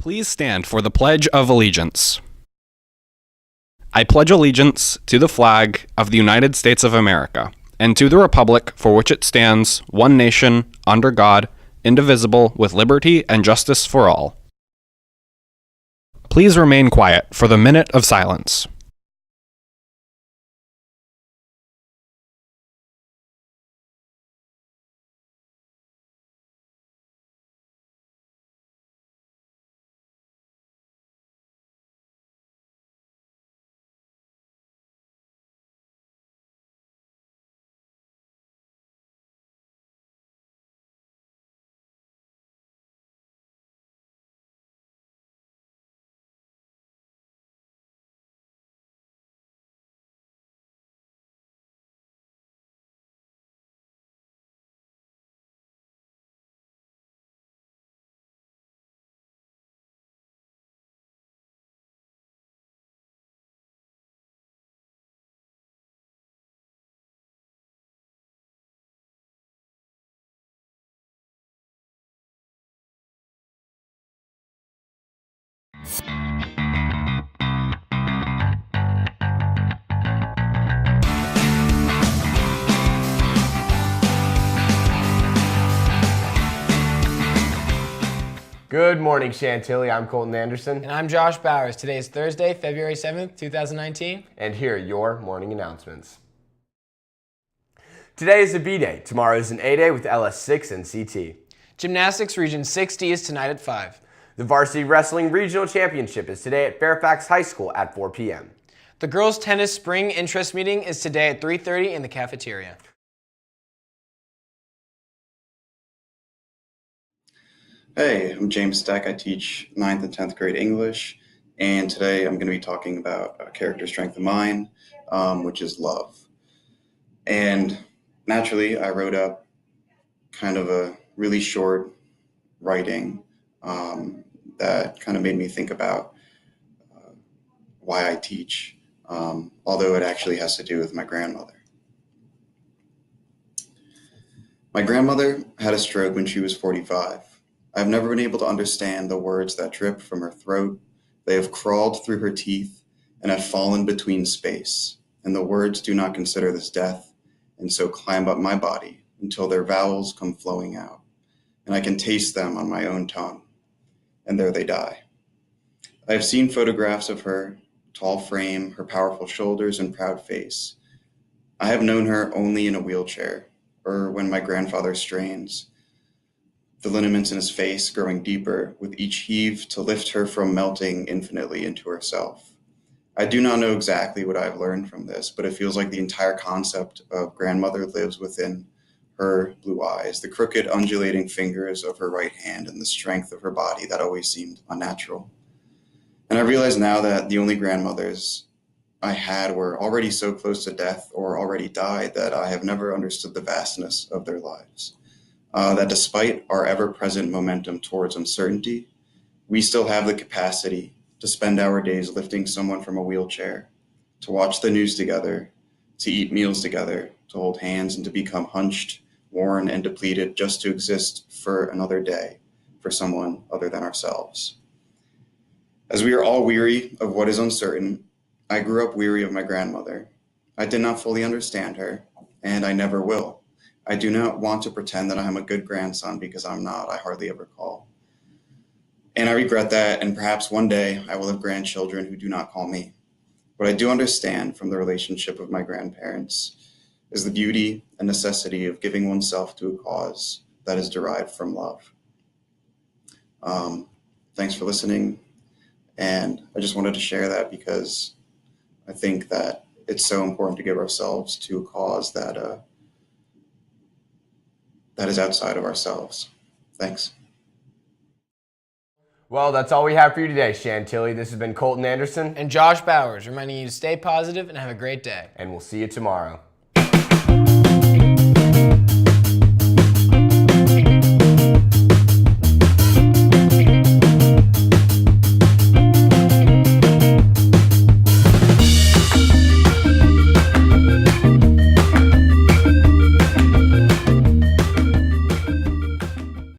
Please stand for the Pledge of Allegiance. I pledge allegiance to the flag of the United States of America and to the republic for which it stands, one nation, under God, indivisible, with liberty and justice for all. Please remain quiet for the minute of silence. Good morning, Chantilly. I'm Colton Anderson. And I'm Josh Bowers. Today is Thursday, February 7th, 2019. And here are your morning announcements. Today is a B-Day. Tomorrow is an A-Day with LS6 and CT. Gymnastics Region 60 is tonight at 5. The Varsity Wrestling Regional Championship is today at Fairfax High School at 4 p.m. The Girls Tennis Spring Interest Meeting is today at 3:30 in the cafeteria. Hey, I'm James Stack. I teach 9th and 10th grade English, and today I'm going to be talking about a character strength of mine, which is love. And naturally, I wrote up kind of a really short writing that kind of made me think about why I teach, although it actually has to do with my grandmother. My grandmother had a stroke when she was 45. I've never been able to understand the words that drip from her throat. They have crawled through her teeth and have fallen between space. And the words do not consider this death, and so climb up my body until their vowels come flowing out. And I can taste them on my own tongue. And there they die. I have seen photographs of her, tall frame, her powerful shoulders and proud face. I have known her only in a wheelchair, or when my grandfather strains, the lineaments in his face growing deeper with each heave to lift her from melting infinitely into herself. I do not know exactly what I've learned from this, but it feels like the entire concept of grandmother lives within her blue eyes, the crooked undulating fingers of her right hand, and the strength of her body that always seemed unnatural. And I realize now that the only grandmothers I had were already so close to death or already died that I have never understood the vastness of their lives. That despite our ever-present momentum towards uncertainty, we still have the capacity to spend our days lifting someone from a wheelchair, to watch the news together, to eat meals together, to hold hands, and to become hunched, worn, and depleted just to exist for another day for someone other than ourselves. As we are all weary of what is uncertain, I grew up weary of my grandmother. I did not fully understand her, and I never will. I do not want to pretend that I am a good grandson because I'm not. I hardly ever call. And I regret that, and perhaps one day I will have grandchildren who do not call me. What I do understand from the relationship of my grandparents is the beauty and necessity of giving oneself to a cause that is derived from love. Thanks for listening, and I just wanted to share that because I think that it's so important to give ourselves to a cause that is outside of ourselves. Thanks. Well, that's all we have for you today, Chantilly. This has been Colton Anderson. And Josh Bowers, reminding you to stay positive and have a great day. And we'll see you tomorrow.